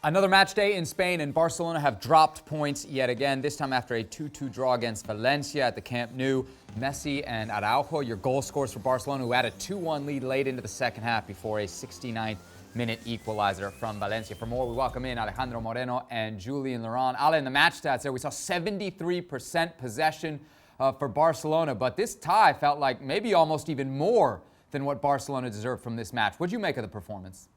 Another match day in Spain, and Barcelona have dropped points yet again, this time after a 2-2 draw against Valencia at the Camp Nou. Messi and Araujo, your goal scorers for Barcelona, who had a 2-1 lead late into the second half before a 69th minute equalizer from Valencia. For more, we welcome in Alejandro, Moreno, and Julien. Ale, in the match stats there, we saw 73% possession for Barcelona, but this tie felt like maybe almost even more than what Barcelona deserved from this match. What'd you make of the performance?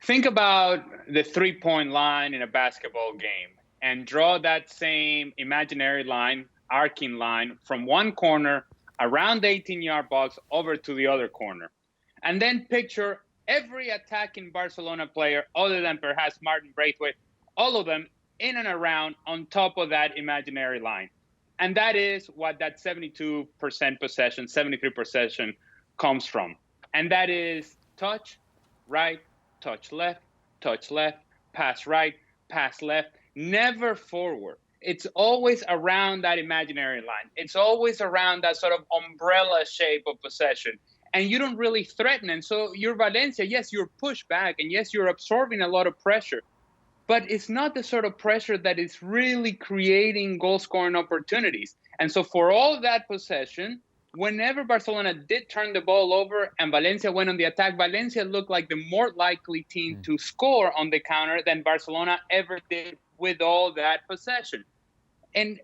Think about the three-point line in a basketball game and draw that same imaginary line, arcing line, from one corner around the 18-yard box over to the other corner. And then picture every attacking Barcelona player, other than perhaps Martin Braithwaite, all of them in and around on top of that imaginary line. And that is what that 72% possession, 73% possession comes from. And that is touch, right, touch left, pass right, pass left, never forward. It's always around that imaginary line. It's always around that sort of umbrella shape of possession. And you don't really threaten. And so you're Valencia, yes, you're pushed back, and yes, you're absorbing a lot of pressure. But it's not the sort of pressure that is really creating goal-scoring opportunities. And so for all of that possession, whenever Barcelona did turn the ball over and Valencia went on the attack, Valencia looked like the more likely team to score on the counter than Barcelona ever did with all that possession. And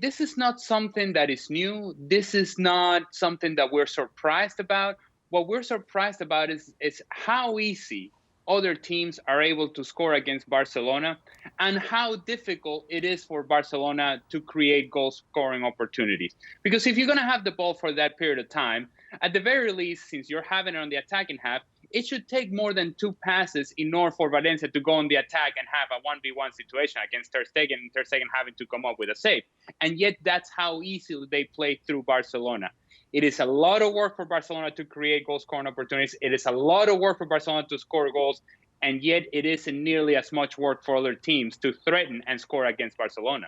this is not something that is new. This is not something that we're surprised about. What we're surprised about is how easy other teams are able to score against Barcelona and how difficult it is for Barcelona to create goal-scoring opportunities. Because if you're going to have the ball for that period of time, at the very least, since you're having it on the attacking half, it should take more than two passes in order for Valencia to go on the attack and have a 1v1 situation against Ter Stegen, and Ter Stegen having to come up with a save. And yet that's how easily they play through Barcelona. It is a lot of work for Barcelona to create goal-scoring opportunities. It is a lot of work for Barcelona to score goals, and yet it isn't nearly as much work for other teams to threaten and score against Barcelona.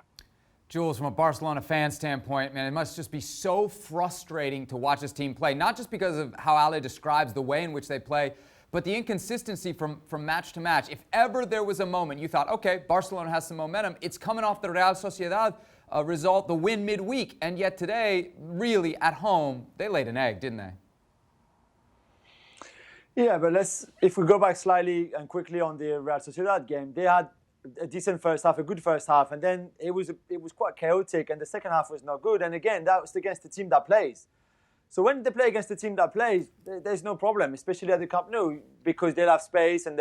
Jules, from a Barcelona fan standpoint, man, it must just be so frustrating to watch this team play, not just because of how Ale describes the way in which they play, but the inconsistency from match to match. If ever there was a moment you thought, okay, Barcelona has some momentum, it's coming off the Real Sociedad result, the win midweek, and yet today, really, at home, they laid an egg, didn't they? Yeah, but if we go back slightly and quickly on the Real Sociedad game, they had a decent first half, a good first half, and then it was quite chaotic, and the second half was not good. And again, that was against the team that plays. So when they play against the team that plays, there's no problem, especially at the Camp Nou, because they'll have space and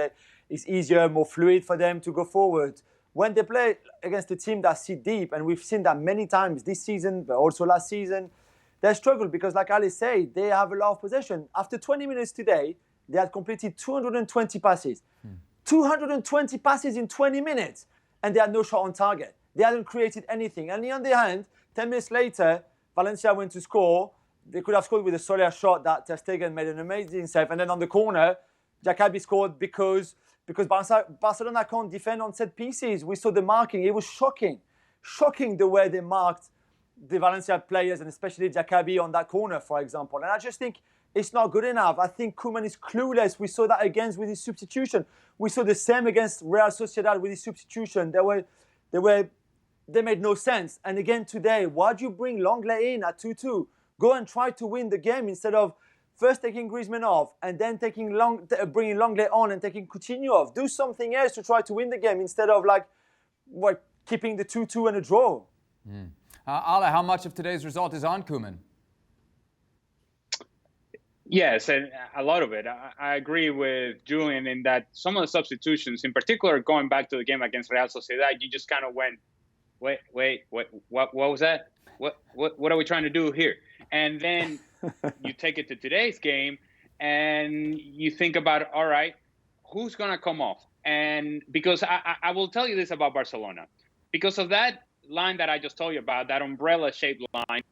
it's easier, more fluid for them to go forward. When they play against a team that sit deep, and we've seen that many times this season, but also last season, they struggle because, like Ali said, they have a lot of possession. After 20 minutes today, they had completed 220 passes. 220 passes in 20 minutes, and they had no shot on target. They hadn't created anything. And on the other hand, 10 minutes later, Valencia went to score. They could have scored with a Soler shot that Ter Stegen made an amazing save. And then on the corner, Jackabi scored because Barcelona can't defend on set pieces. We saw the marking. It was shocking the way they marked the Valencia players, and especially Jackabi on that corner, for example. And I just think it's not good enough. I think Koeman is clueless. We saw that again with his substitution. We saw the same against Real Sociedad with his substitution. They made no sense. And again today, why do you bring Longley in at 2-2? Go and try to win the game instead of first taking Griezmann off and then bringing Longley on and taking Coutinho off. Do something else to try to win the game instead of keeping the 2-2 and a draw. Ale, how much of today's result is on Koeman? Yes, and a lot of it. I agree with Julien in that some of the substitutions, in particular, going back to the game against Real Sociedad, you just kind of went, wait, what was that? What are we trying to do here? And then you take it to today's game and you think about, all right, who's going to come off? And because I will tell you this about Barcelona, because of that line that I just told you about, that umbrella-shaped line,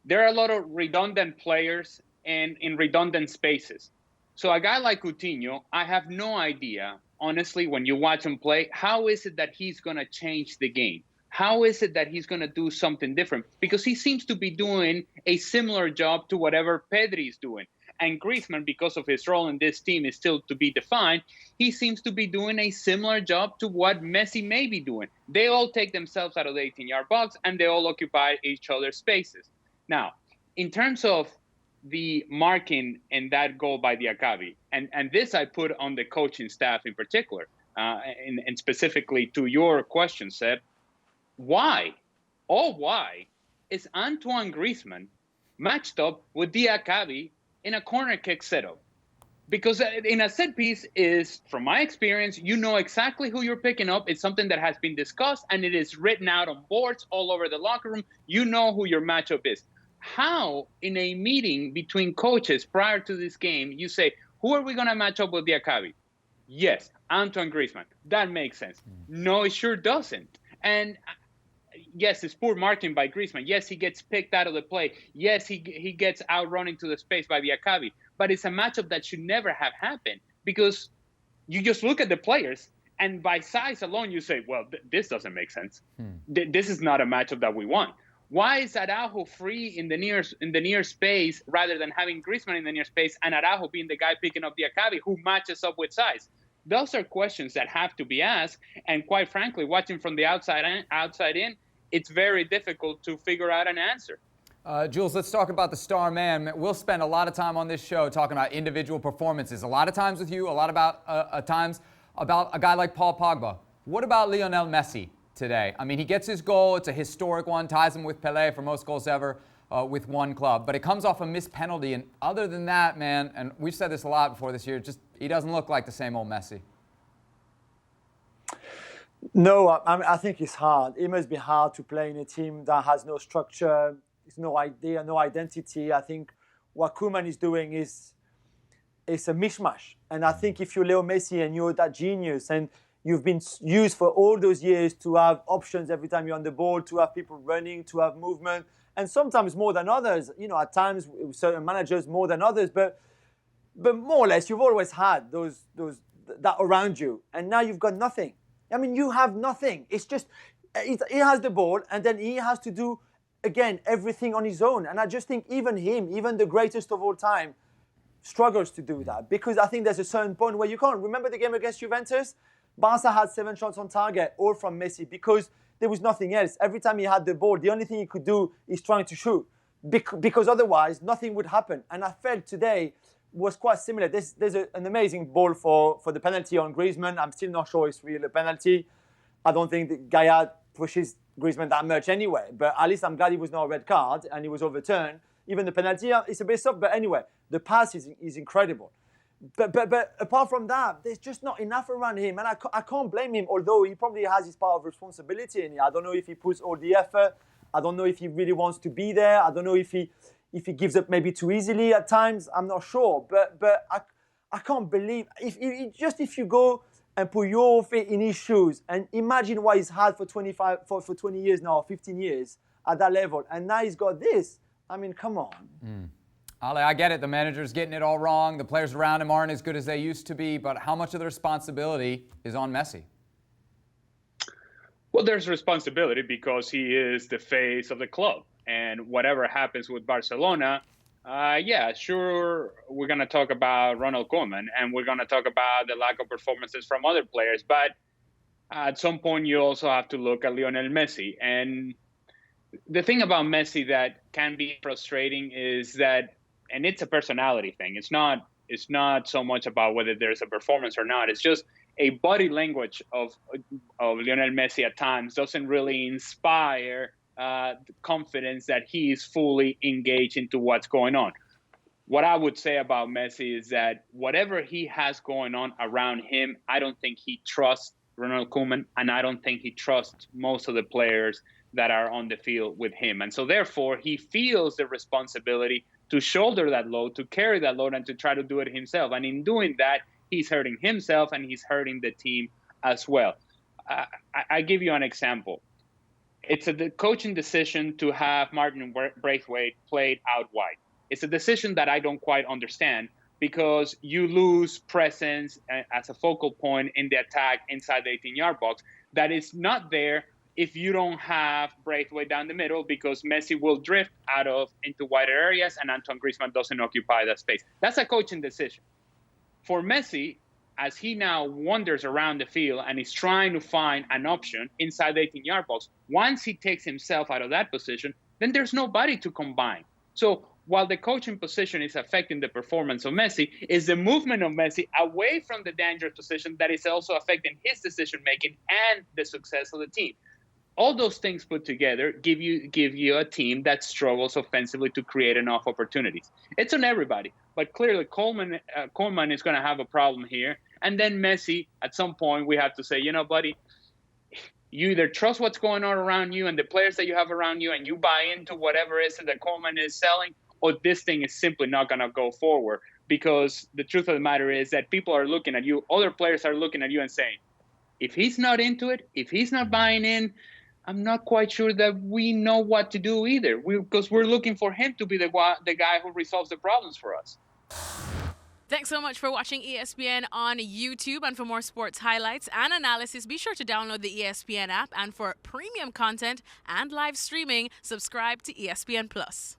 there are a lot of redundant players and in redundant spaces. So a guy like Coutinho, I have no idea, honestly, when you watch him play, how is it that he's going to change the game? How is it that he's going to do something different? Because he seems to be doing a similar job to whatever Pedri's doing. And Griezmann, because of his role in this team, is still to be defined. He seems to be doing a similar job to what Messi may be doing. They all take themselves out of the 18-yard box, and they all occupy each other's spaces. Now, in terms of the marking in that goal by Diakabi, and this I put on the coaching staff in particular, and specifically to your question, Seb, why is Antoine Griezmann matched up with Diakabi in a corner kick setup? Because in a set piece is, from my experience, you know exactly who you're picking up. It's something that has been discussed, and it is written out on boards all over the locker room. You know who your matchup is. How, in a meeting between coaches prior to this game, you say, who are we going to match up with Diakabi? Yes, Antoine Griezmann. That makes sense. No, it sure doesn't. And yes, it's poor marking by Griezmann. Yes, he gets picked out of the play. Yes, he gets outrun into the space by Diakabi. But it's a matchup that should never have happened, because you just look at the players, and by size alone, you say, well, this doesn't make sense. This is not a matchup that we want. Why is Araujo free in the near space rather than having Griezmann in the near space and Araujo being the guy picking up Diakabi who matches up with size? Those are questions that have to be asked. And quite frankly, watching from the outside in, it's very difficult to figure out an answer. Jules, let's talk about the star man. We'll spend a lot of time on this show talking about individual performances. A lot of times with you, a lot about times about a guy like Paul Pogba. What about Lionel Messi today? I mean, he gets his goal. It's a historic one, ties him with Pelé for most goals ever with one club. But it comes off a missed penalty. And other than that, man, and we've said this a lot before this year, just he doesn't look like the same old Messi. No, I think it's hard. It must be hard to play in a team that has no structure, no idea, no identity. I think what Koeman is doing is a mishmash. And I think if you're Leo Messi and you're that genius and you've been used for all those years to have options every time you're on the ball, to have people running, to have movement, and sometimes more than others. You know, at times certain managers more than others, but more or less you've always had that around you, and now you've got nothing. I mean, you have nothing. It's just he has the ball, and then he has to do again everything on his own. And I just think even the greatest of all time, struggles to do that, because I think there's a certain point where you can't. Remember the game against Juventus? Barca had 7 shots on target, all from Messi, because there was nothing else. Every time he had the ball, the only thing he could do is trying to shoot, because otherwise nothing would happen. And I felt today was quite similar. There's an amazing ball for the penalty on Griezmann. I'm still not sure it's really a penalty. I don't think that Gaillard pushes Griezmann that much anyway, but at least I'm glad it was not a red card and it was overturned. Even the penalty is a bit soft, but anyway, the pass is incredible. But apart from that, there's just not enough around him, and I can't blame him, although he probably has his part of responsibility in it. I don't know if he puts all the effort. I don't know if he really wants to be there. I don't know if he gives up maybe too easily at times. I'm not sure. But I can't believe, if you go and put your feet in his shoes and imagine what he's had for 20 years now, 15 years at that level, and now he's got this. I mean, come on. Ale, I get it. The manager's getting it all wrong. The players around him aren't as good as they used to be. But how much of the responsibility is on Messi? Well, there's responsibility because he is the face of the club. And whatever happens with Barcelona, sure, we're going to talk about Ronald Koeman and we're going to talk about the lack of performances from other players. But at some point, you also have to look at Lionel Messi. And the thing about Messi that can be frustrating is that, and it's a personality thing. It's not so much about whether there's a performance or not. It's just a body language of Lionel Messi at times doesn't really inspire the confidence that he is fully engaged into what's going on. What I would say about Messi is that whatever he has going on around him, I don't think he trusts Ronald Koeman, and I don't think he trusts most of the players that are on the field with him. And so therefore, he feels the responsibility to shoulder that load, to carry that load, and to try to do it himself. And in doing that, he's hurting himself and he's hurting the team as well. I give you an example. It's the coaching decision to have Martin Braithwaite played out wide. It's a decision that I don't quite understand, because you lose presence as a focal point in the attack inside the 18-yard box that is not there if you don't have Braithwaite down the middle, because Messi will drift into wider areas and Antoine Griezmann doesn't occupy that space. That's a coaching decision. For Messi, as he now wanders around the field and is trying to find an option inside the 18-yard box, once he takes himself out of that position, then there's nobody to combine. So while the coaching position is affecting the performance of Messi, is the movement of Messi away from the dangerous position that is also affecting his decision-making and the success of the team. All those things put together give you a team that struggles offensively to create enough opportunities. It's on everybody, but clearly Koeman is going to have a problem here. And then Messi, at some point, we have to say, buddy, you either trust what's going on around you and the players that you have around you, and you buy into whatever it is that Koeman is selling, or this thing is simply not going to go forward. Because the truth of the matter is that people are looking at you, other players are looking at you and saying, if he's not into it, if he's not buying in, I'm not quite sure that we know what to do either, because we're looking for him to be the guy who resolves the problems for us. Thanks so much for watching ESPN on YouTube. And for more sports highlights and analysis, be sure to download the ESPN app. And for premium content and live streaming, subscribe to ESPN Plus.